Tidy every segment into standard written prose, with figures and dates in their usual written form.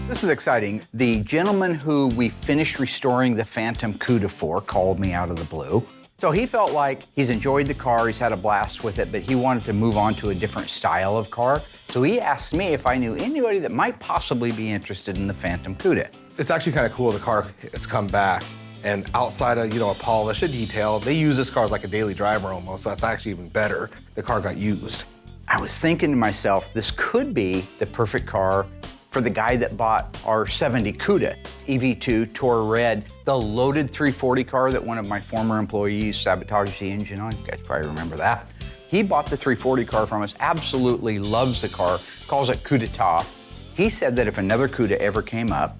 This is exciting. The gentleman who we finished restoring the Phantom Cuda for called me out of the blue. So he felt like he's enjoyed the car, he's had a blast with it, but he wanted to move on to a different style of car. So he asked me if I knew anybody that might possibly be interested in the Phantom Cuda. It's actually kind of cool the car has come back, and outside of, a polish, a detail, they use this car as like a daily driver almost, so that's actually even better. The car got used. I was thinking to myself, this could be the perfect car for the guy that bought our '70 Cuda, EV2, Tour Red, the loaded 340 car that one of my former employees sabotaged the engine on. You guys probably remember that. He bought the 340 car from us, absolutely loves the car, calls it Cuda Top. He said that if another Cuda ever came up,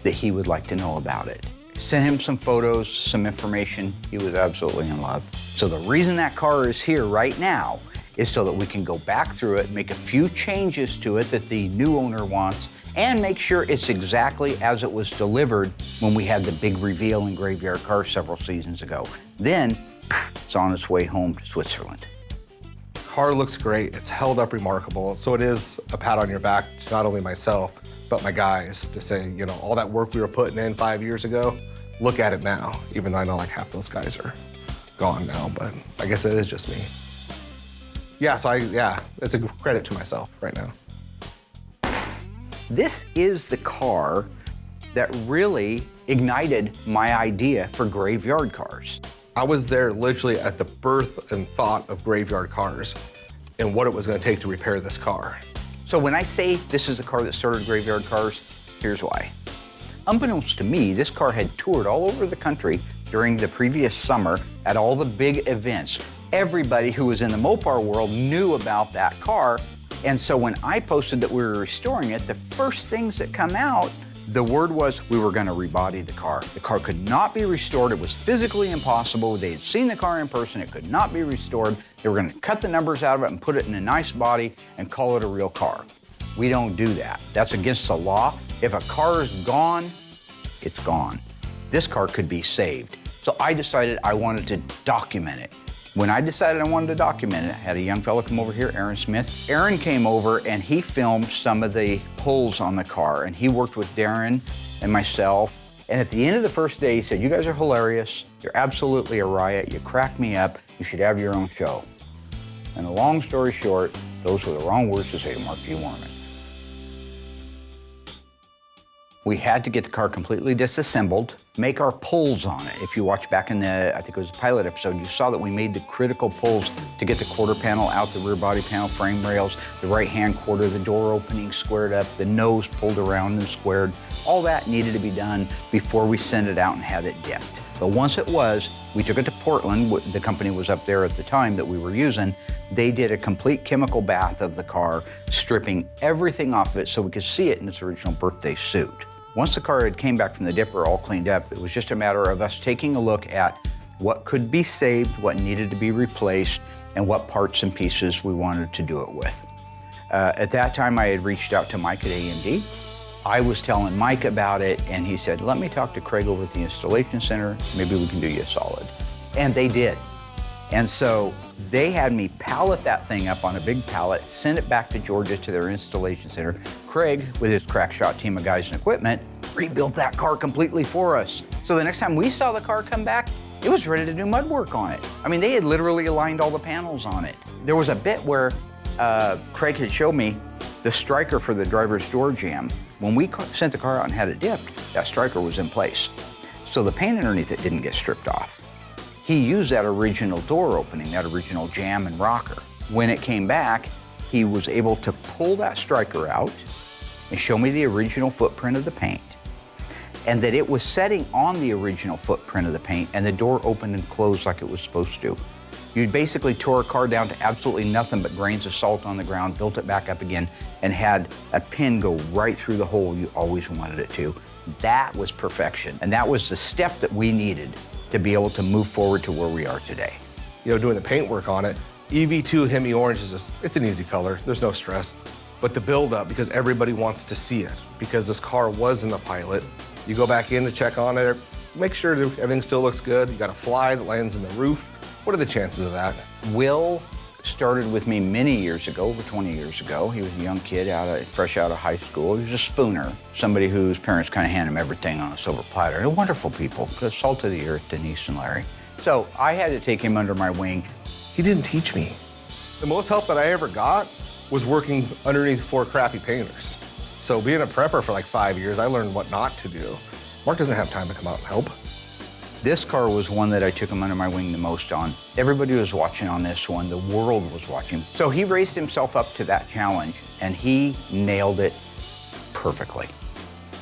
that he would like to know about it. Sent him some photos, some information. He was absolutely in love. So the reason that car is here right now is so that we can go back through it, make a few changes to it that the new owner wants, and make sure it's exactly as it was delivered when we had the big reveal in Graveyard Carz several seasons ago. Then, it's on its way home to Switzerland. Car looks great. It's held up remarkable. So it is a pat on your back to not only myself, but my guys to say, all that work we were putting in 5 years ago, look at it now, even though I know like half those guys are gone now, but I guess it is just me. Yeah, it's a credit to myself right now. This is the car that really ignited my idea for Graveyard Carz. I was there literally at the birth and thought of Graveyard Carz and what it was going to take to repair this car. So when I say this is the car that started Graveyard Carz, here's why. Unbeknownst to me, this car had toured all over the country during the previous summer at all the big events. Everybody who was in the Mopar world knew about that car. And so when I posted that we were restoring it, the first things that come out, the word was we were going to rebody the car. The car could not be restored. It was physically impossible. They had seen the car in person. It could not be restored. They were going to cut the numbers out of it and put it in a nice body and call it a real car. We don't do that. That's against the law. If a car is gone, it's gone. This car could be saved. So I decided I wanted to document it. When I decided I wanted to document it, I had a young fellow come over here, Aaron Smith. Aaron came over and he filmed some of the pulls on the car, and he worked with Darren and myself. And at the end of the first day, he said, "You guys are hilarious. You're absolutely a riot. You crack me up. You should have your own show." And the long story short, those were the wrong words to say to Mark G. Warman. We had to get the car completely disassembled, make our pulls on it. If you watch back in the, I think it was the pilot episode, you saw that we made the critical pulls to get the quarter panel out, the rear body panel, frame rails, the right-hand quarter, the door opening squared up, the nose pulled around and squared. All that needed to be done before we sent it out and had it dipped. But once it was, we took it to Portland. The company was up there at the time that we were using. They did a complete chemical bath of the car, stripping everything off of it so we could see it in its original birthday suit. Once the car had came back from the dipper all cleaned up, it was just a matter of us taking a look at what could be saved, what needed to be replaced, and what parts and pieces we wanted to do it with. At that time, I had reached out to Mike at AMD. I was telling Mike about it, and he said, "Let me talk to Craig over at the installation center. Maybe we can do you a solid." And they did. And so they had me pallet that thing up on a big pallet, send it back to Georgia to their installation center. Craig, with his crack shot team of guys and equipment, rebuilt that car completely for us. So the next time we saw the car come back, it was ready to do mud work on it. I mean, they had literally aligned all the panels on it. There was a bit where Craig had showed me the striker for the driver's door jamb. When we sent the car out and had it dipped, that striker was in place. So the paint underneath it didn't get stripped off. He used that original door opening, that original jamb and rocker. When it came back, he was able to pull that striker out and show me the original footprint of the paint, and that it was setting on the original footprint of the paint, and the door opened and closed like it was supposed to. You basically tore a car down to absolutely nothing but grains of salt on the ground, built it back up again, and had a pin go right through the hole you always wanted it to. That was perfection, and that was the step that we needed to be able to move forward to where we are today. Doing the paint work on it, EV2 Hemi Orange is it's an easy color. There's no stress. But the build-up, because everybody wants to see it, because this car was in the pilot, you go back in to check on it, make sure that everything still looks good. You got a fly that lands in the roof. What are the chances of that? Will started with me many years ago, over 20 years ago. He was a young kid fresh out of high school. He was a spooner, somebody whose parents kind of hand him everything on a silver platter. They're wonderful people, the salt of the earth, Denise and Larry. So I had to take him under my wing. He didn't teach me. The most help that I ever got was working underneath 4 crappy painters. So being a prepper for like 5 years, I learned what not to do. Mark doesn't have time to come out and help. This car was one that I took him under my wing the most on. Everybody was watching on this one. The world was watching. So he raised himself up to that challenge, and he nailed it perfectly.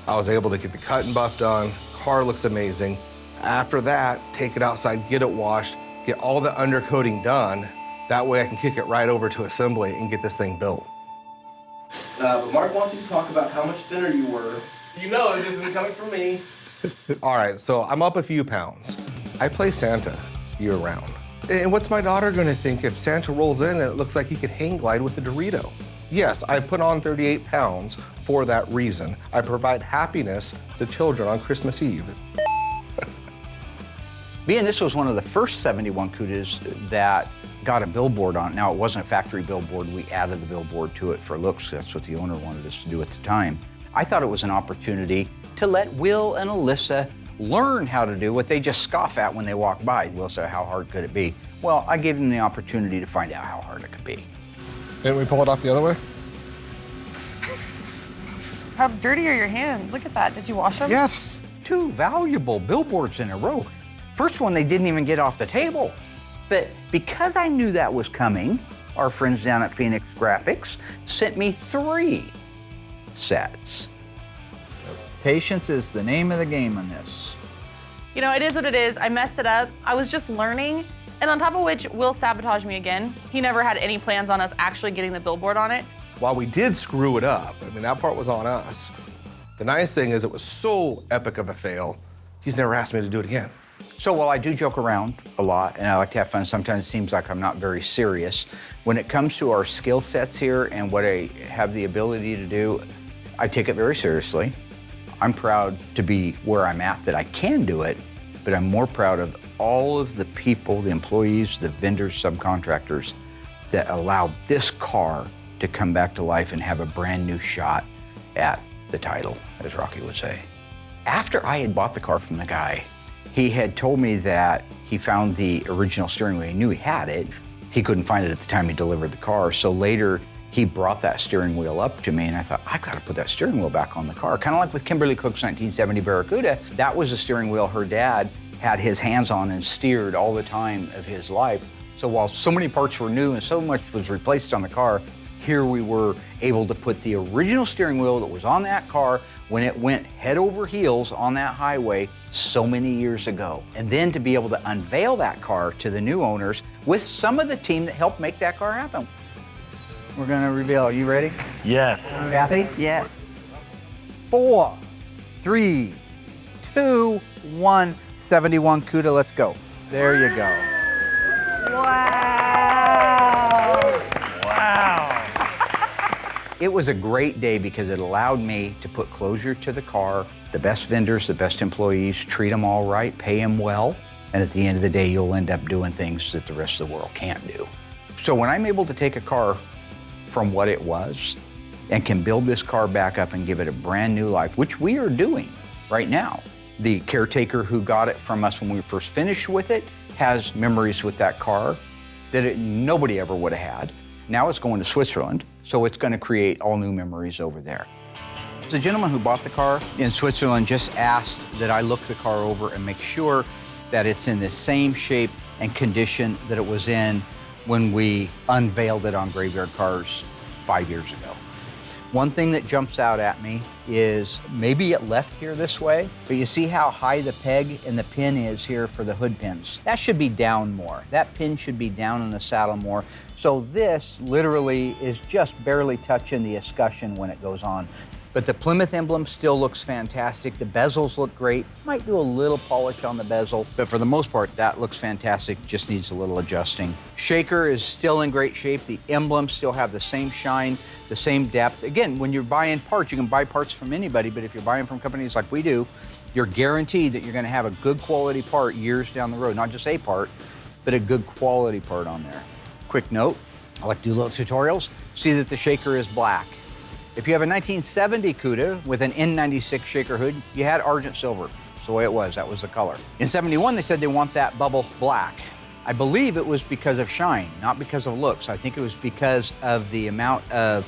I was able to get the cut and buff done. Car looks amazing. After that, take it outside, get it washed, get all the undercoating done. That way I can kick it right over to assembly and get this thing built. But Mark wants you to talk about how much thinner you were. You know it isn't coming from me. All right, so I'm up a few pounds. I play Santa year round. And what's my daughter gonna think if Santa rolls in and it looks like he could hang glide with a Dorito? Yes, I put on 38 pounds for that reason. I provide happiness to children on Christmas Eve. Being this was one of the first 71 Cudas that got a billboard on it. Now, it wasn't a factory billboard. We added the billboard to it for looks. That's what the owner wanted us to do at the time. I thought it was an opportunity to let Will and Alyssa learn how to do what they just scoff at when they walk by. Will say, how hard could it be? Well, I gave them the opportunity to find out how hard it could be. Didn't we pull it off the other way? How dirty are your hands? Look at that. Did you wash them? Yes. 2 valuable billboards in a row. First one, they didn't even get off the table. But because I knew that was coming, our friends down at Phoenix Graphics sent me 3 sets. Patience is the name of the game on this. You know, it is what it is. I messed it up. I was just learning. And on top of which, Will sabotaged me again. He never had any plans on us actually getting the billboard on it. While we did screw it up, I mean, that part was on us. The nice thing is it was so epic of a fail, he's never asked me to do it again. So while I do joke around a lot and I like to have fun, sometimes it seems like I'm not very serious. When it comes to our skill sets here and what I have the ability to do, I take it very seriously. I'm proud to be where I'm at, that I can do it, but I'm more proud of all of the people, the employees, the vendors, subcontractors that allowed this car to come back to life and have a brand new shot at the title, as Rocky would say. After I had bought the car from the guy, he had told me that he found the original steering wheel. He knew he had it. He couldn't find it at the time he delivered the car. So later, he brought that steering wheel up to me, and I thought, I've got to put that steering wheel back on the car. Kind of like with Kimberly Cook's 1970 Barracuda. That was a steering wheel her dad had his hands on and steered all the time of his life. So while so many parts were new and so much was replaced on the car, here we were able to put the original steering wheel that was on that car when it went head over heels on that highway so many years ago. And then to be able to unveil that car to the new owners with some of the team that helped make that car happen. We're gonna reveal. Are you ready? Yes. Kathy? Yes. 4, 3, 2, 1. 71 Cuda. Let's go. There you go. Wow. Wow. It was a great day because it allowed me to put closure to the car, the best vendors, the best employees, treat them all right, pay them well, and at the end of the day, you'll end up doing things that the rest of the world can't do. So when I'm able to take a car from what it was and can build this car back up and give it a brand new life, which we are doing right now. The caretaker who got it from us when we first finished with it has memories with that car that nobody ever would have had. Now it's going to Switzerland, so it's going to create all new memories over there. The gentleman who bought the car in Switzerland just asked that I look the car over and make sure that it's in the same shape and condition that it was in when we unveiled it on Graveyard Cars 5 years ago. One thing that jumps out at me is maybe it left here this way, but you see how high the peg and the pin is here for the hood pins. That should be down more. That pin should be down in the saddle more. So this literally is just barely touching the escutcheon when it goes on. But the Plymouth emblem still looks fantastic. The bezels look great. Might do a little polish on the bezel, but for the most part, that looks fantastic. Just needs a little adjusting. Shaker is still in great shape. The emblems still have the same shine, the same depth. Again, when you're buying parts, you can buy parts from anybody, but if you're buying from companies like we do, you're guaranteed that you're gonna have a good quality part years down the road. Not just a part, but a good quality part on there. Quick note, I like to do little tutorials. See that the shaker is black. If you have a 1970 Cuda with an N96 shaker hood, you had argent silver. That's the way it was, that was the color. In 71, they said they want that bubble black. I believe it was because of shine, not because of looks. I think it was because of the amount of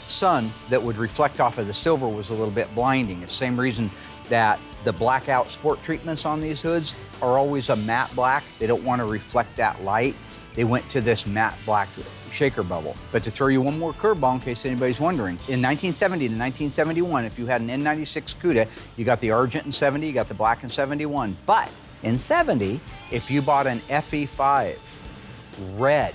sun that would reflect off of the silver was a little bit blinding. It's the same reason that the blackout sport treatments on these hoods are always a matte black. They don't want to reflect that light. They went to this matte black shaker bubble. But to throw you one more curveball in case anybody's wondering, in 1970 to 1971, if you had an N96 Cuda, you got the argent in 70, you got the black in 71. But in 70, if you bought an FE5 red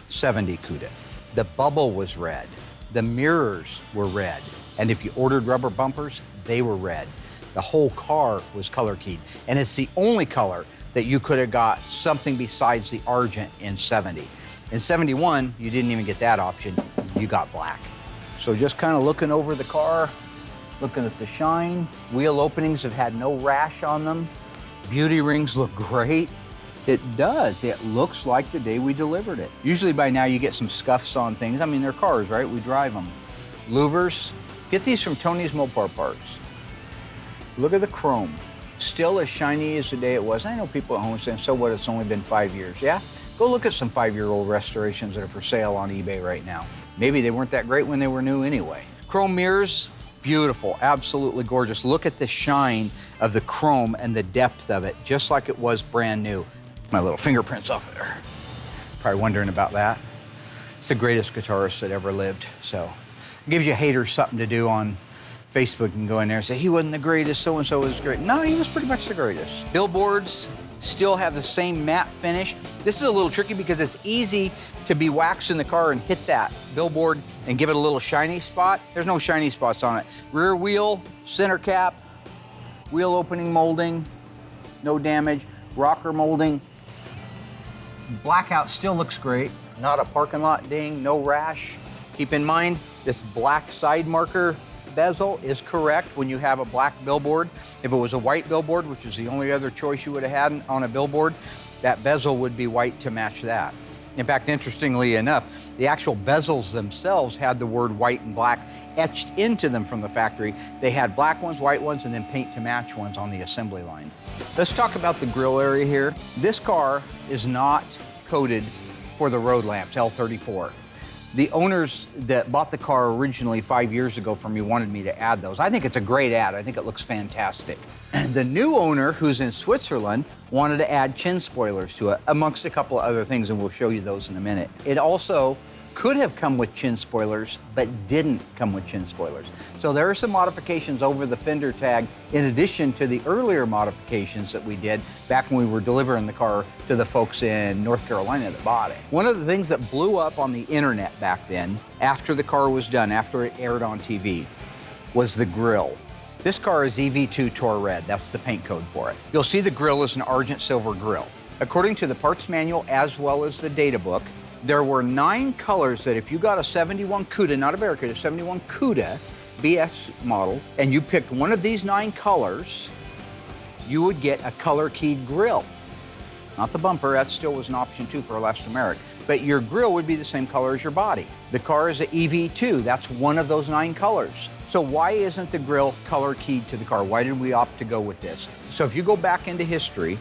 70 Cuda, the bubble was red, the mirrors were red, and if you ordered rubber bumpers, they were red. The whole car was color keyed, and it's the only color that you could have got something besides the argent in 70. In 71, you didn't even get that option, you got black. So just kind of looking over the car, looking at the shine. Wheel openings have had no rash on them. Beauty rings look great. It does, it looks like the day we delivered it. Usually by now you get some scuffs on things. I mean, they're cars, right? We drive them. Louvers, get these from Tony's Mopar Parts. Look at the chrome. Still as shiny as the day it was. I know people at home saying, so what, it's only been 5 years. Yeah, go look at some 5-year-old restorations that are for sale on eBay right now. Maybe they weren't that great when they were new anyway. Chrome mirrors, beautiful, absolutely gorgeous. Look at the shine of the chrome and the depth of it, just like it was brand new. My little fingerprints off of there. Probably wondering about that. It's the greatest guitarist that ever lived, so. It gives you haters something to do on Facebook and go in there and say, he wasn't the greatest, so-and-so was great. No, he was pretty much the greatest. Billboards still have the same matte finish. This is a little tricky because it's easy to be waxing the car and hit that billboard and give it a little shiny spot. There's no shiny spots on it. Rear wheel, center cap, wheel opening molding, no damage. Rocker molding. Blackout still looks great. Not a parking lot ding, no rash. Keep in mind, this black side marker bezel is correct when you have a black billboard. If it was a white billboard, which is the only other choice you would have had on a billboard, that bezel would be white to match that. In fact, interestingly enough, the actual bezels themselves had the word white and black etched into them from the factory. They had black ones, white ones, and then paint to match ones on the assembly line. Let's talk about the grille area here. This car is not coated for the road lamps, L34. The owners that bought the car originally 5 years ago from me wanted me to add those. I think it's a great ad. I think it looks fantastic. And the new owner, who's in Switzerland, wanted to add chin spoilers to it, amongst a couple of other things, and we'll show you those in a minute. It also could have come with chin spoilers, but didn't come with chin spoilers. So there are some modifications over the fender tag in addition to the earlier modifications that we did back when we were delivering the car to the folks in North Carolina that bought it. One of the things that blew up on the internet back then, after the car was done, after it aired on TV, was the grille. This car is EV2 Tour Red, that's the paint code for it. You'll see the grille is an argent silver grille. According to the parts manual as well as the data book, there were 9 colors that if you got a 71 Cuda, not a Barracuda, 71 Cuda BS model, and you picked one of these 9 colors, you would get a color-keyed grille. Not the bumper, that still was an option too for elastomeric, but your grille would be the same color as your body. The car is an EV2, that's one of those 9 colors. So why isn't the grille color-keyed to the car? Why did we opt to go with this? So if you go back into history,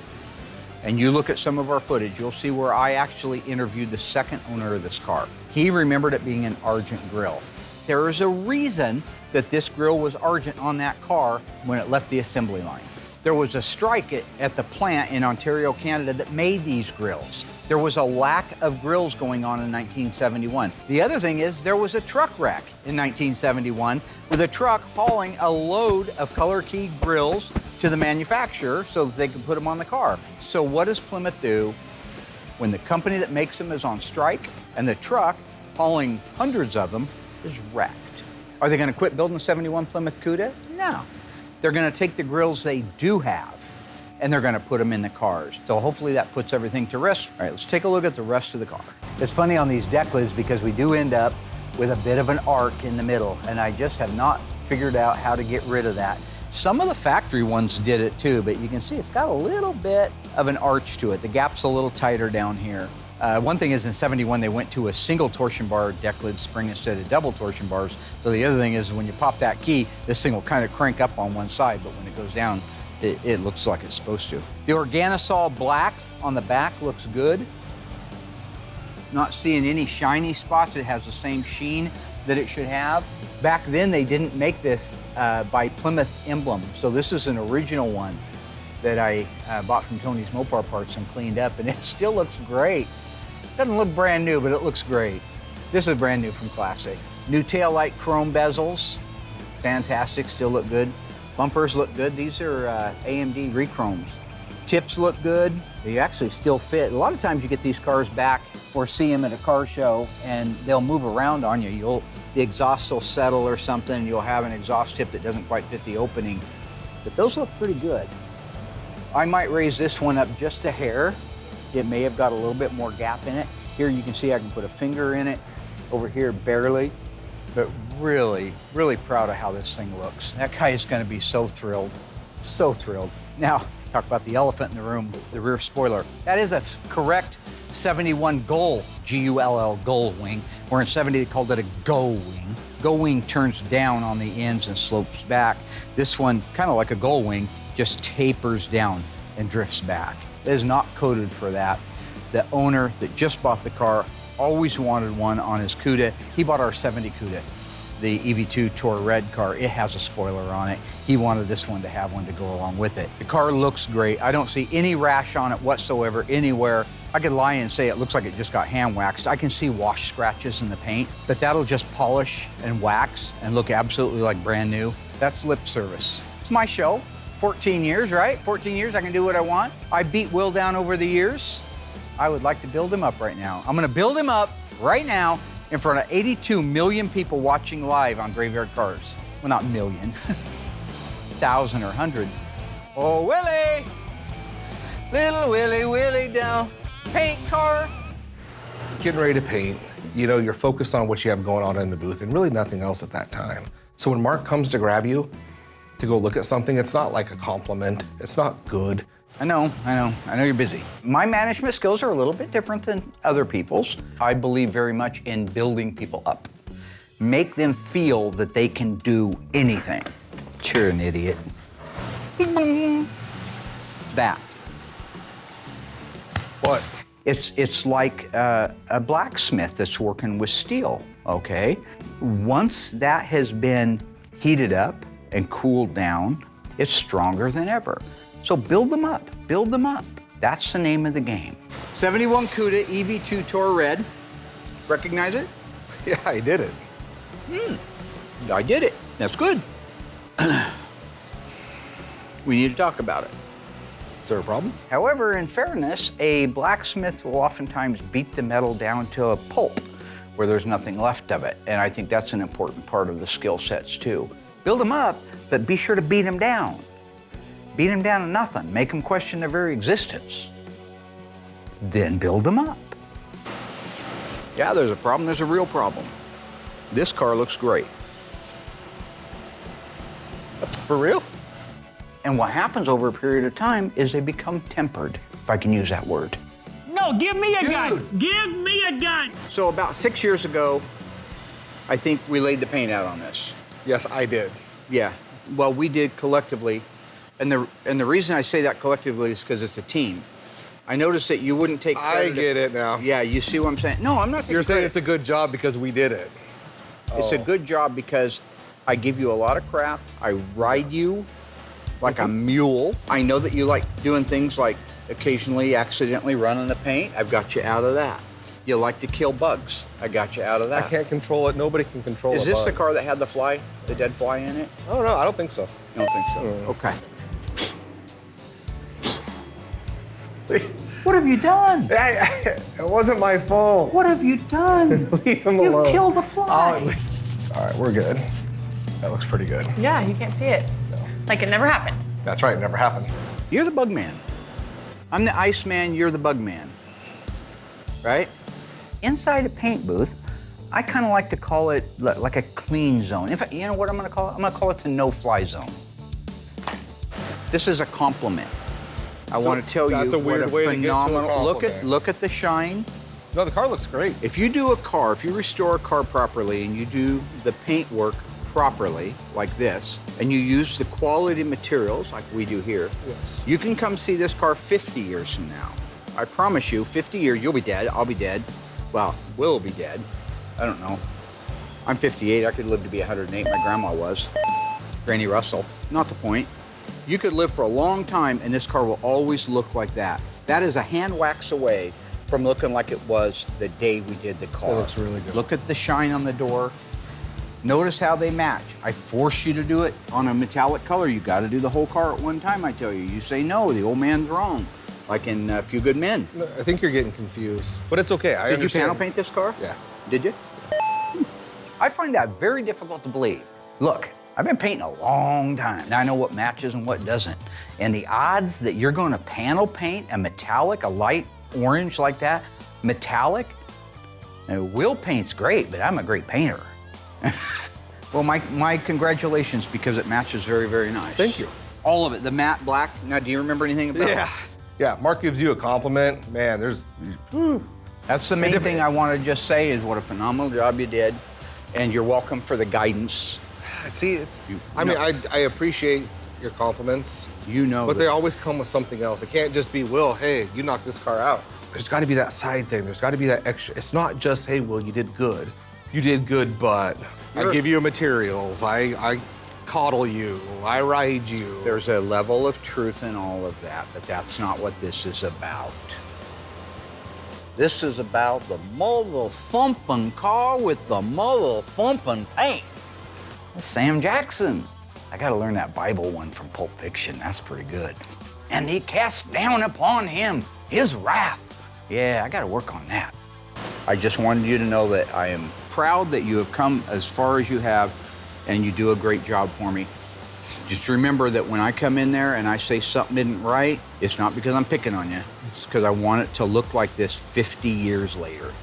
and you look at some of our footage, you'll see where I actually interviewed the second owner of this car. He remembered it being an argent grille. There is a reason that this grille was argent on that car when it left the assembly line. There was a strike at the plant in Ontario, Canada that made these grills. There was a lack of grills going on in 1971. The other thing is there was a truck wreck in 1971 with a truck hauling a load of color-keyed grills to the manufacturer so that they could put them on the car. So what does Plymouth do when the company that makes them is on strike and the truck hauling hundreds of them is wrecked? Are they going to quit building the 71 Plymouth Cuda? No. They're going to take the grills they do have and they're going to put them in the cars. So hopefully that puts everything to rest. All right, let's take a look at the rest of the car. It's funny on these deck lids because we do end up with a bit of an arc in the middle, and I just have not figured out how to get rid of that. Some of the factory ones did it too, but you can see it's got a little bit of an arch to it. The gap's a little tighter down here. One thing is in 71, they went to a single torsion bar deck lid spring instead of double torsion bars. So the other thing is when you pop that key, this thing will kind of crank up on one side, but when it goes down, it looks like it's supposed to. The Organosol black on the back looks good. Not seeing any shiny spots. It has the same sheen that it should have. Back then, they didn't make this by Plymouth emblem. So this is an original one that I bought from Tony's Mopar Parts and cleaned up, and it still looks great. Doesn't look brand new, but it looks great. This is brand new from Classic. New taillight chrome bezels, fantastic, still look good. Bumpers look good. These are AMD Rechromes. Tips look good. They actually still fit. A lot of times you get these cars back or see them at a car show and they'll move around on you. The exhaust will settle or something. You'll have an exhaust tip that doesn't quite fit the opening. But those look pretty good. I might raise this one up just a hair. It may have got a little bit more gap in it. Here you can see I can put a finger in it. Over here, barely. But really, really proud of how this thing looks. That guy is going to be so thrilled. So thrilled. Now, talk about the elephant in the room, the rear spoiler. That is a correct 71 Gull, G-U-L-L, Gull wing, where in 70 they called it a Go wing. Go wing turns down on the ends and slopes back. This one, kind of like a Gull wing, just tapers down and drifts back. It is not coded for that. The owner that just bought the car always wanted one on his Cuda. He bought our 70 Cuda, the EV2 Tour Red car. It has a spoiler on it. He wanted this one to have one to go along with it. The car looks great. I don't see any rash on it whatsoever anywhere. I could lie and say it looks like it just got hand waxed. I can see wash scratches in the paint, but that'll just polish and wax and look absolutely like brand new. That's lip service. It's my show. 14 years, right? 14 years, I can do what I want. I beat Will down over the years. I would like to build him up right now. I'm gonna build him up right now in front of 82 million people watching live on Graveyard Cars. Well, not million, 1,000 or 100. Oh, Willie, little Willie, Willie down, paint car. Getting ready to paint, you know, you're focused on what you have going on in the booth and really nothing else at that time. So when Mark comes to grab you to go look at something, it's not like a compliment. It's not good. I know you're busy. My management skills are a little bit different than other people's. I believe very much in building people up. Make them feel that they can do anything. You're an idiot. That. What? It's like a blacksmith that's working with steel, okay? Once that has been heated up and cooled down, it's stronger than ever. So build them up, build them up. That's the name of the game. 71 Cuda EV2 Tour Red. Recognize it? Yeah, I did it. I did it. That's good. We need to talk about it. Is there a problem? However, in fairness, a blacksmith will oftentimes beat the metal down to a pulp where there's nothing left of it. And I think that's an important part of the skill sets too. Build them up, but be sure to beat them down. Beat them down to nothing. Make them question their very existence. Then build them up. Yeah, there's a problem. There's a real problem. This car looks great. For real? And what happens over a period of time is they become tempered, if I can use that word. No, give me a gun. Give me a gun. So about 6 years ago, I think we laid the paint out on this. Yes, I did. Yeah, well, we did collectively. And the reason I say that collectively is because it's a team. I noticed that you wouldn't take credit. I get it now. Yeah, you see what I'm saying? No, I'm not taking You're saying credit. it's a good job because we did it. It's a good job because I give you a lot of crap. I ride you like a mule. I know that you like doing things like occasionally accidentally running the paint. I've got you out of that. You like to kill bugs. I got you out of that. I can't control it. Nobody can control it. Is this the car that had the fly, the dead fly in it? Oh, no, I don't think so. You don't think so? Okay. What have you done? It wasn't my fault. What have you done? Leave him alone. You've killed the fly. All right, we're good. That looks pretty good. Yeah, you can't see it. Like it never happened. That's right, it never happened. You're the bug man. I'm the ice man, you're the bug man. Right? Inside a paint booth, I kind of like to call it like a clean zone. In fact, you know what I'm gonna call it? I'm gonna call it the no-fly zone. This is a compliment. I want to tell you that's a weird what a way to get to a phenomenal compliment. look at the shine. No, the car looks great. If you do a car, if you restore a car properly and you do the paint work properly, like this, and you use the quality materials like we do here, Yes. you can come see this car 50 years from now. I promise you, 50 years, you'll be dead, I'll be dead. Well, we'll be dead. I don't know. I'm 58, I could live to be 108, my grandma was. Granny Russell, not the point. You could live for a long time and this car will always look like that. That is a hand wax away from looking like it was the day we did the car. It looks really good. Look at the shine on the door. Notice how they match. I force you to do it on a metallic color. You got to do the whole car at one time, I tell you. You say no, the old man's wrong. Like in A Few Good Men. No, I think you're getting confused, but it's okay. I Did you understand. panel paint this car? Yeah. Did you? I find that very difficult to believe. Look, I've been painting a long time. Now I know what matches and what doesn't. And the odds that you're going to panel paint a metallic, a light orange like that, metallic, wheel paint's great, but I'm a great painter. Well, my congratulations, because it matches very, very nice. Thank you. All of it, the matte black. Now, do you remember anything about it? Yeah, Mark gives you a compliment. Man, there's, whew. That's the main thing I want to just say is what a phenomenal job you did, and you're welcome for the guidance. See, I mean, I appreciate your compliments. You know but that- they always come with something else. It can't just be, Will, hey, you knocked this car out. There's got to be that side thing. There's got to be that extra. It's not just, hey, Will, you did good. You did good, but I give you materials. I coddle you. I ride you. There's a level of truth in all of that, but that's not what this is about. This is about the mother-thumping car with the mother-thumping paint. That's Sam Jackson. I gotta learn that Bible one from Pulp Fiction. That's pretty good. And he cast down upon him his wrath. Yeah, I gotta work on that. I just wanted you to know that I am proud that you have come as far as you have, and you do a great job for me. Just remember that when I come in there and I say something isn't right, it's not because I'm picking on you. It's because I want it to look like this 50 years later.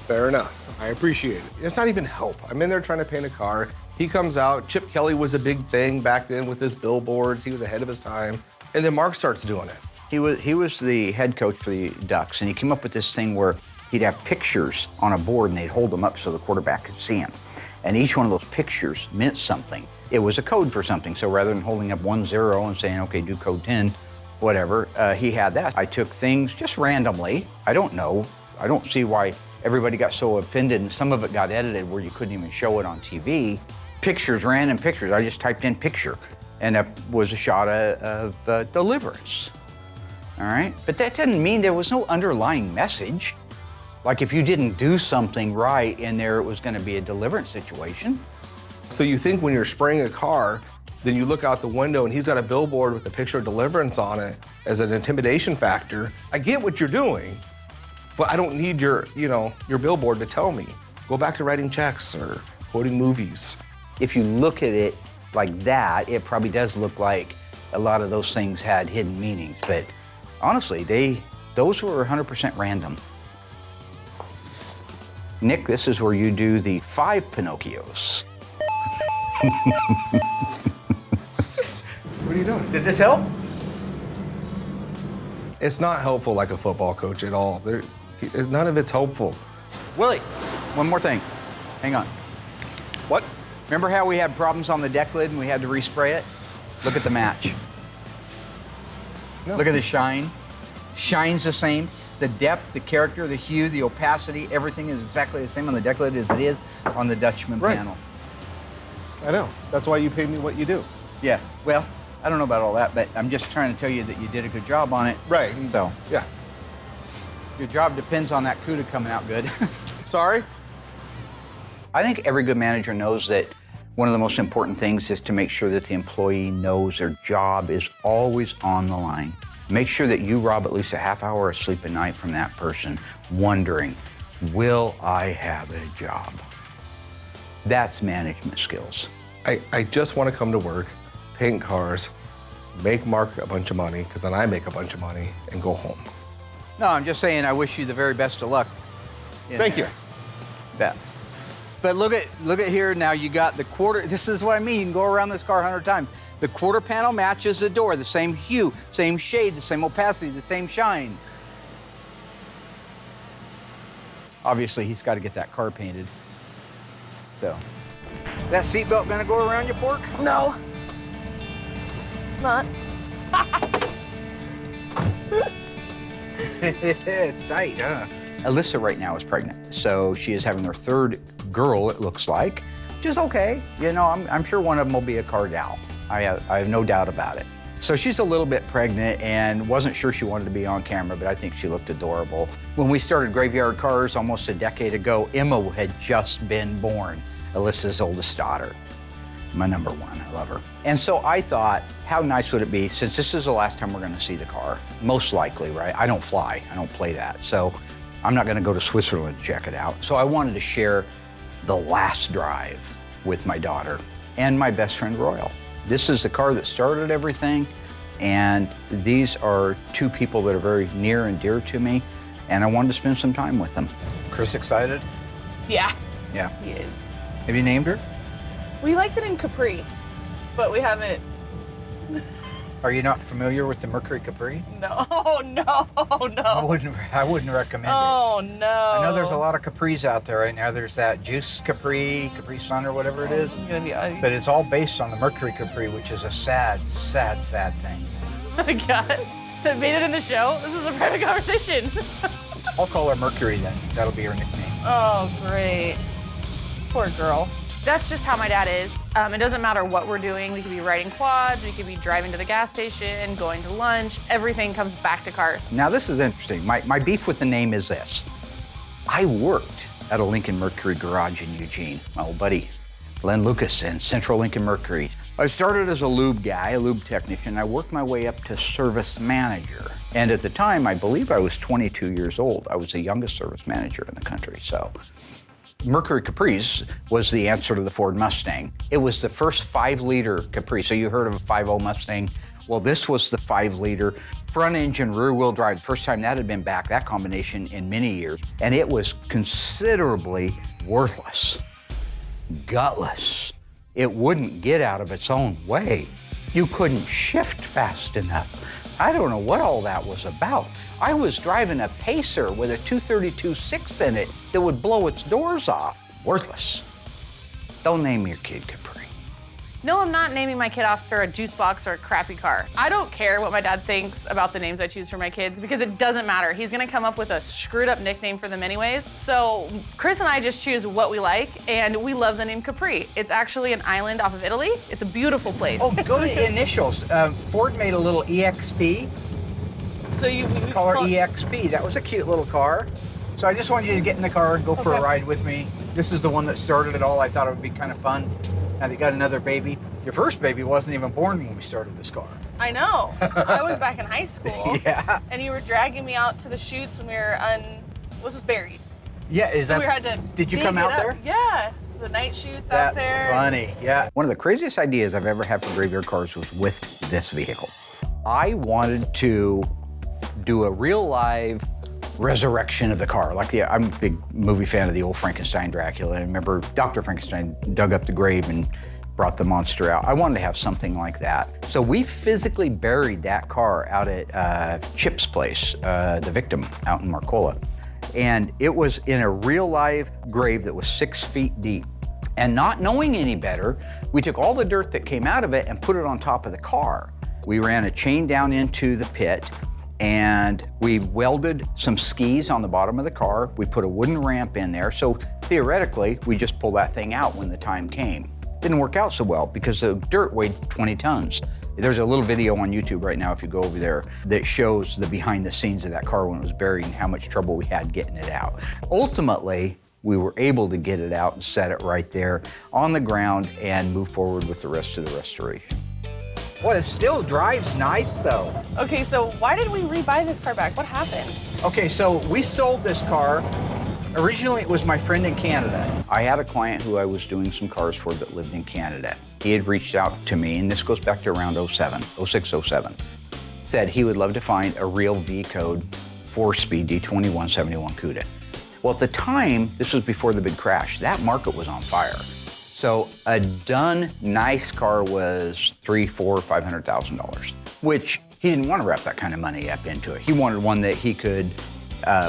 Fair enough. I appreciate it. It's not even help. I'm in there trying to paint a car. He comes out. Chip Kelly was a big thing back then with his billboards. He was ahead of his time. And then Mark starts doing it. He was the head coach for the Ducks, and he came up with this thing where he'd have pictures on a board and they'd hold them up so the quarterback could see them. And each one of those pictures meant something. It was a code for something. So rather than holding up 1 0 and saying, okay, do code 10, whatever, he had that. I took things just randomly. I don't know. I don't see why everybody got so offended, and some of it got edited where you couldn't even show it on TV. Pictures, random pictures. I just typed in picture, and it was a shot of deliverance. All right? But that didn't mean there was no underlying message. Like if you didn't do something right in there, it was going to be a deliverance situation. So you think when you're spraying a car, then you look out the window and he's got a billboard with a picture of deliverance on it as an intimidation factor. I get what you're doing, but I don't need your billboard to tell me. Go back to writing checks or quoting movies. If you look at it like that, it probably does look like a lot of those things had hidden meanings. But honestly, those were 100% random. Nick, this is where you do the 5 Pinocchios. What are you doing? Did this help? It's not helpful like a football coach at all. None of it's helpful. Willie, one more thing. Hang on. What? Remember how we had problems on the deck lid and we had to respray it? Look at the match. No. Look at the shine. Shine's the same. The depth, the character, the hue, the opacity, everything is exactly the same on the deck lid as it is on the Dutchman Right. panel. I know. That's why you pay me what you do. Yeah, well, I don't know about all that, but I'm just trying to tell you that you did a good job on it. Right. So, Yeah. your job depends on that Cuda coming out good. Sorry? I think every good manager knows that one of the most important things is to make sure that the employee knows their job is always on the line. Make sure that you rob at least a half hour of sleep a night from that person, wondering, will I have a job? That's management skills. I just want to come to work, paint cars, make Mark a bunch of money, because then I make a bunch of money, and go home. No, I'm just saying I wish you the very best of luck. Thank you. Bet. But look at here now. You got the quarter. This is what I mean. You can go around this car 100 times. The quarter panel matches the door, the same hue, same shade, the same opacity, the same shine. Obviously, he's got to get that car painted. So, that seatbelt gonna go around your pork? No. Not. It's tight, huh? Alyssa right now is pregnant, so she is having her third girl, it looks like, which is okay. You know, I'm sure one of them will be a car gal. I have no doubt about it. So she's a little bit pregnant and wasn't sure she wanted to be on camera, but I think she looked adorable. When we started Graveyard Carz almost a decade ago, Emma had just been born, Alyssa's oldest daughter. My number one, I love her. And so I thought, how nice would it be, since this is the last time we're gonna see the car, most likely, right? I don't fly, I don't play that. So I'm not gonna go to Switzerland to check it out. So I wanted to share the last drive with my daughter and my best friend, Royal. This is the car that started everything, and these are two people that are very near and dear to me, and I wanted to spend some time with them. Chris excited? Yeah, Yeah. he is. Have you named her? We like the name Capri, but we haven't. Are you not familiar with the Mercury Capri? No, no, I wouldn't recommend it. Oh no. I know there's a lot of Capris out there right now. There's that Juice Capri, Capri Sun or whatever it is. This is gonna be. But it's all based on the Mercury Capri, which is a sad, sad, sad thing. Oh my God, that made it in the show. This is a private conversation. I'll call her Mercury then. That'll be her nickname. Oh great, poor girl. That's just how my dad is. It doesn't matter what we're doing. We could be riding quads, we could be driving to the gas station, going to lunch. Everything comes back to cars. Now this is interesting. My beef with the name is this. I worked at a Lincoln Mercury garage in Eugene. My old buddy, Len Lucas in Central Lincoln Mercury. I started as a lube guy, a lube technician. I worked my way up to service manager. And at the time, I believe I was 22 years old. I was the youngest service manager in the country, so. Mercury Caprice was the answer to the Ford Mustang. It was the first 5-liter Capri. So you heard of a 5.0 Mustang? Well, this was the 5-liter front engine, rear wheel drive. First time that had been back, that combination, in many years. And it was considerably worthless, gutless. It wouldn't get out of its own way. You couldn't shift fast enough. I don't know what all that was about. I was driving a Pacer with a 232.6 in it that would blow its doors off. Worthless. Don't name your kid Capri. No, I'm not naming my kid after a juice box or a crappy car. I don't care what my dad thinks about the names I choose for my kids because it doesn't matter. He's gonna come up with a screwed up nickname for them anyways. So Chris and I just choose what we like, and we love the name Capri. It's actually an island off of Italy. It's a beautiful place. Oh, go to the initials. Ford made a little EXP. So you Call her EXP. That was a cute little car. So I just wanted you to get in the car and go for a ride with me. This is the one that started it all. I thought it would be kind of fun. Now they got another baby. Your first baby wasn't even born when we started this car. I know. I was back in high school. Yeah. And you were dragging me out to the chutes when we were was just buried. Yeah, is So that? we had to Did you dig come it out up. there? Yeah. The night shoots out That's there. funny. Yeah. One of the craziest ideas I've ever had for Graveyard Carz was with this vehicle. I wanted to do a real live resurrection of the car. I'm a big movie fan of the old Frankenstein Dracula. I remember Dr. Frankenstein dug up the grave and brought the monster out. I wanted to have something like that. So we physically buried that car out at Chip's place, the victim out in Marcola. And it was in a real live grave that was 6 feet deep. And not knowing any better, we took all the dirt that came out of it and put it on top of the car. We ran a chain down into the pit, and we welded some skis on the bottom of the car. We put a wooden ramp in there, so theoretically, we just pull that thing out when the time came. Didn't work out so well because the dirt weighed 20 tons. There's a little video on YouTube right now, if you go over there, that shows the behind the scenes of that car when it was buried and how much trouble we had getting it out. Ultimately, we were able to get it out and set it right there on the ground and move forward with the rest of the restoration. Well, it still drives nice though. Okay, so why did we rebuy this car back? What happened? Okay, so we sold this car. Originally, it was my friend in Canada. I had a client who I was doing some cars for that lived in Canada. He had reached out to me, and this goes back to around 06, 07. Said he would love to find a real V-code 4-speed D2171 Cuda. Well, at the time, this was before the big crash, that market was on fire. So a done nice car was $300,000, $400,000, $500,000, which he didn't want to wrap that kind of money up into it. He wanted one that he could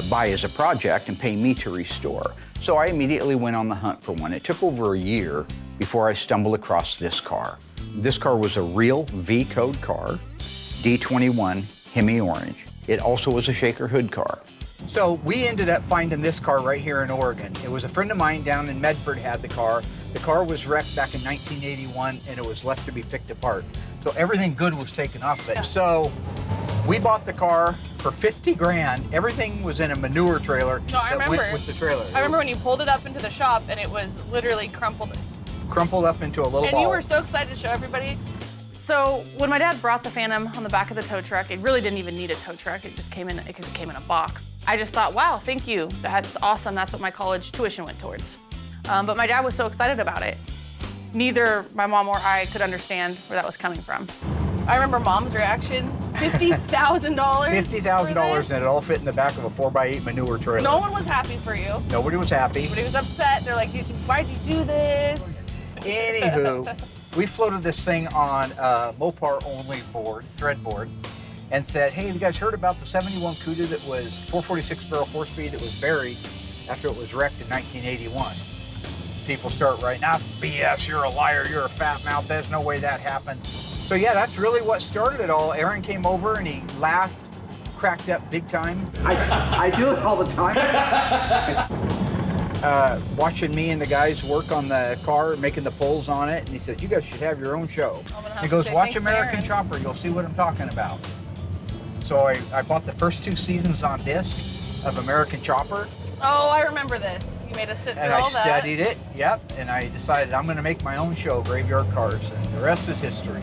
buy as a project and pay me to restore. So I immediately went on the hunt for one. It took over a year before I stumbled across this car. This car was a real V-code car, D21 Hemi Orange. It also was a shaker hood car. So we ended up finding this car right here in Oregon. It was a friend of mine down in Medford had the car. The car was wrecked back in 1981 and it was left to be picked apart. So everything good was taken off of it. So we bought the car for 50 grand. Everything was in a manure trailer that went with the trailer. I remember when you pulled it up into the shop and it was literally crumpled Crumpled up into a little ball. And you were so excited to show everybody. So when my dad brought the Phantom on the back of the tow truck, it really didn't even need a tow truck. It just came in a box. I just thought, wow, thank you. That's awesome. That's what my college tuition went towards. But my dad was so excited about it. Neither my mom or I could understand where that was coming from. I remember Mom's reaction, $50,000. $50,000 and it all fit in the back of a 4x8 manure trailer. No one was happy for you. Nobody was happy. Everybody was upset. They're like, why'd you do this? Anywho, we floated this thing on a Mopar only board, thread board, and said, hey, have you guys heard about the 71 Cuda that was 446 barrel 4-speed that was buried after it was wrecked in 1981? People start writing, ah, BS, you're a liar, you're a fat mouth, there's no way that happened. So yeah, that's really what started it all. Aaron came over and he laughed, cracked up big time. I do it all the time. Watching me and the guys work on the car, making the pulls on it, and he said, you guys should have your own show. He goes, watch American Chopper, you'll see what I'm talking about. So I bought the first 2 seasons on disc of American Chopper. Oh, I remember this. You made us sit through And all I that. studied it, yep, and I decided I'm gonna make my own show, Graveyard Cars, and the rest is history.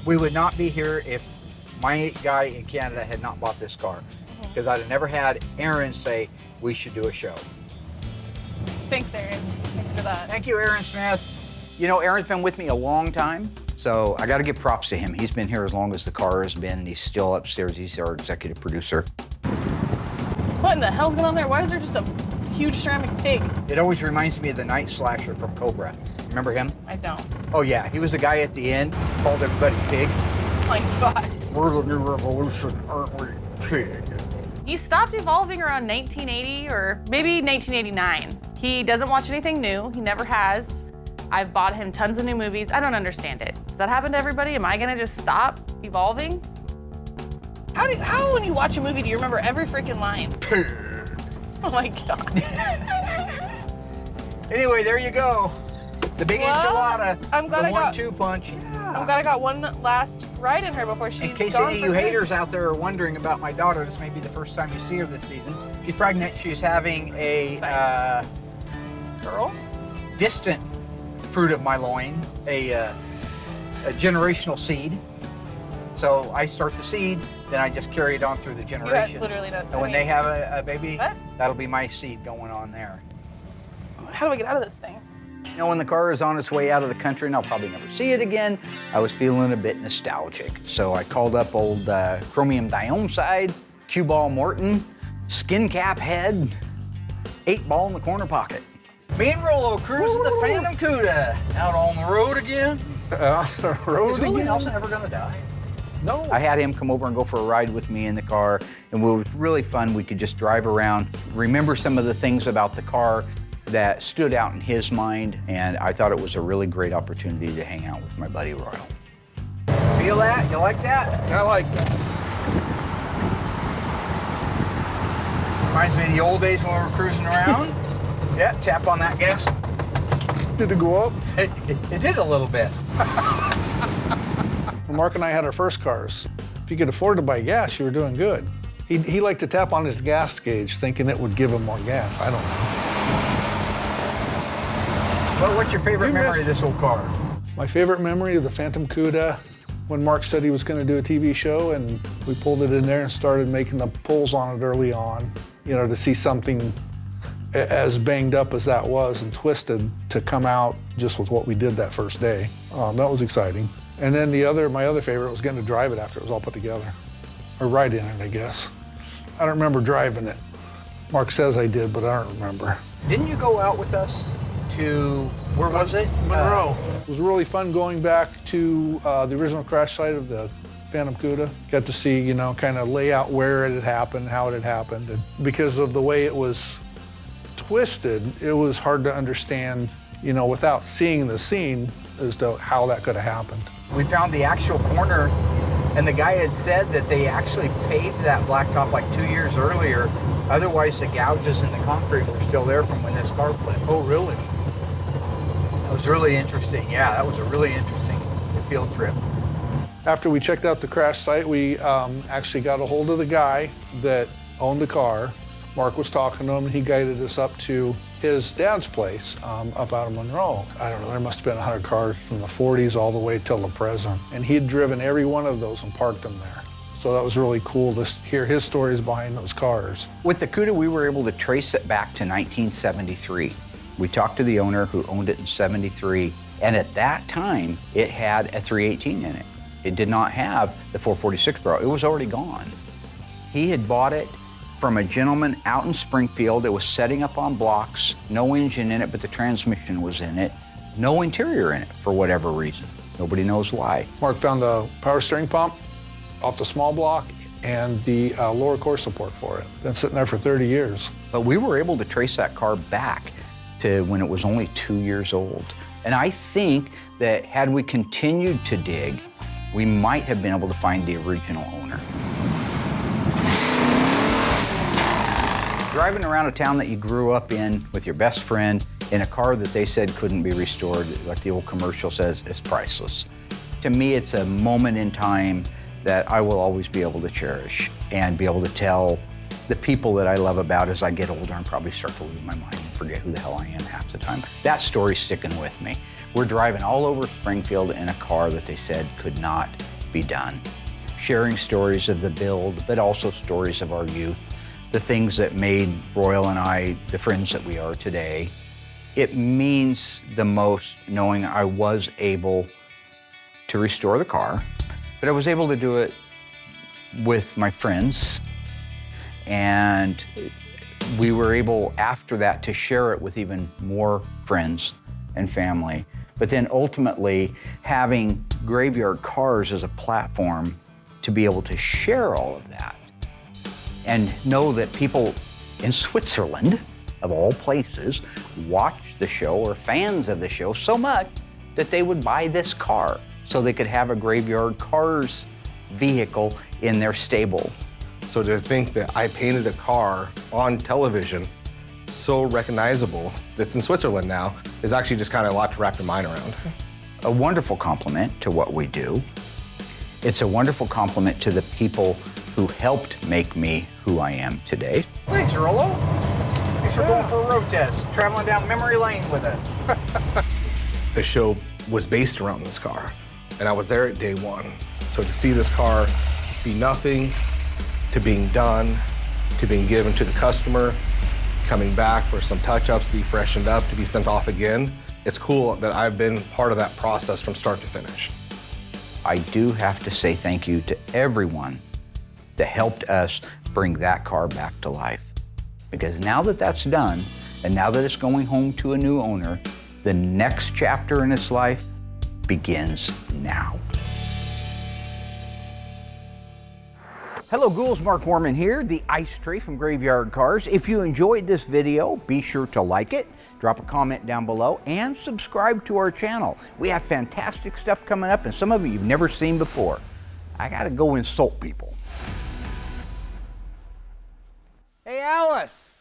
We would not be here if my guy in Canada had not bought this car, because I'd have never had Aaron say, we should do a show. Thanks, Aaron. Thanks for that. Thank you, Aaron Smith. You know, Aaron's been with me a long time, so I gotta give props to him. He's been here as long as the car has been. He's still upstairs. He's our executive producer. What in the hell's going on there? Why is there just a huge ceramic pig? It always reminds me of the Night Slasher from Cobra. Remember him? I don't. Oh yeah, he was the guy at the end, called everybody pig. Oh my God. We're the new revolution, aren't we, pig? He stopped evolving around 1980 or maybe 1989. He doesn't watch anything new. He never has. I've bought him tons of new movies. I don't understand it. Does that happen to everybody? Am I gonna just stop evolving? How when you watch a movie do you remember every freaking line? Oh my God. Anyway, there you go. The big enchilada. I'm glad the I got- 1-2 punch. Yeah. I'm glad I got one last ride in her before she's In case gone any of for you good. haters out there are wondering about my daughter, this may be the first time you see her this season. She's pregnant. She's having a Girl? distant fruit of my loin, a generational seed. So I start the seed, then I just carry it on through the generations. literally not- And when they have a baby, What? that'll be my seed going on there. How do I get out of this thing? You know, when the car is on its way out of the country and I'll probably never see it again, I was feeling a bit nostalgic. So I called up old chromium dioxide, cue ball Morton, skin cap head, 8-ball in the corner pocket. Me and Rollo cruising the Phantom Cuda out on the road again. Road Is Willie again? Nelson ever gonna die? No. I had him come over and go for a ride with me in the car, and it was really fun. We could just drive around, remember some of the things about the car that stood out in his mind, and I thought it was a really great opportunity to hang out with my buddy Royal. Feel that? You like that? I like that. Reminds me of the old days when we were cruising around. Yeah, tap on that gas. Did it go up? It did a little bit. When Mark and I had our first cars, if you could afford to buy gas, you were doing good. He liked to tap on his gas gauge, thinking it would give him more gas. I don't know. Well, what's your favorite memory of this old car? My favorite memory of the Phantom Cuda, when Mark said he was going to do a TV show, and we pulled it in there and started making the pulls on it early on. You know, to see something as banged up as that was and twisted to come out just with what we did that first day. That was exciting. And then my other favorite was getting to drive it after it was all put together. Or ride in it, I guess. I don't remember driving it. Mark says I did, but I don't remember. Didn't you go out with us to, where was it? Monroe. It was really fun going back to the original crash site of the Phantom Cuda. Got to see, you know, kind of lay out where it had happened, how it had happened. And because of the way it was twisted, it was hard to understand, you know, without seeing the scene as to how that could have happened. We found the actual corner, and the guy had said that they actually paved that blacktop like 2 years earlier. Otherwise, the gouges in the concrete were still there from when this car flipped. Oh, really? That was really interesting. Yeah, that was a really interesting field trip. After we checked out the crash site, we actually got a hold of the guy that owned the car. Mark was talking to him, and he guided us up to his dad's place up out of Monroe. I don't know, there must have been 100 cars from the 40s all the way till the present. And he had driven every one of those and parked them there. So that was really cool to hear his stories behind those cars. With the Cuda, we were able to trace it back to 1973. We talked to the owner who owned it in 73, and at that time, it had a 318 in it. It did not have the 446 barrel. It was already gone. He had bought it from a gentleman out in Springfield that was setting up on blocks, no engine in it, but the transmission was in it, no interior in it for whatever reason. Nobody knows why. Mark found the power steering pump off the small block and the lower core support for it. Been sitting there for 30 years. But we were able to trace that car back to when it was only 2 years old. And I think that had we continued to dig, we might have been able to find the original owner. Driving around a town that you grew up in with your best friend in a car that they said couldn't be restored, like the old commercial says, is priceless. To me, it's a moment in time that I will always be able to cherish and be able to tell the people that I love about as I get older and probably start to lose my mind and forget who the hell I am half the time. That story's sticking with me. We're driving all over Springfield in a car that they said could not be done. Sharing stories of the build, but also stories of our youth, the things that made Royal and I the friends that we are today. It means the most knowing I was able to restore the car, but I was able to do it with my friends, and we were able after that to share it with even more friends and family. But then ultimately having Graveyard Carz as a platform to be able to share all of that and know that people in Switzerland, of all places, watch the show or fans of the show so much that they would buy this car so they could have a Graveyard Carz vehicle in their stable. So to think that I painted a car on television so recognizable that's in Switzerland now is actually just kind of a lot to wrap your mind around. A wonderful compliment to what we do. It's a wonderful compliment to the people who helped make me who I am today. Thanks, Rollo. Thanks for going for a road test, traveling down memory lane with us. The show was based around this car, and I was there at day one. So to see this car be nothing, to being done, to being given to the customer, coming back for some touch-ups, to be freshened up, to be sent off again, it's cool that I've been part of that process from start to finish. I do have to say thank you to everyone that helped us bring that car back to life. Because now that that's done, and now that it's going home to a new owner, the next chapter in its life begins now. Hello ghouls, Mark Warman here, the Ice Tray from Graveyard Carz. If you enjoyed this video, be sure to like it, drop a comment down below, and subscribe to our channel. We have fantastic stuff coming up, and some of it you've never seen before. I gotta go insult people. Hey Alice!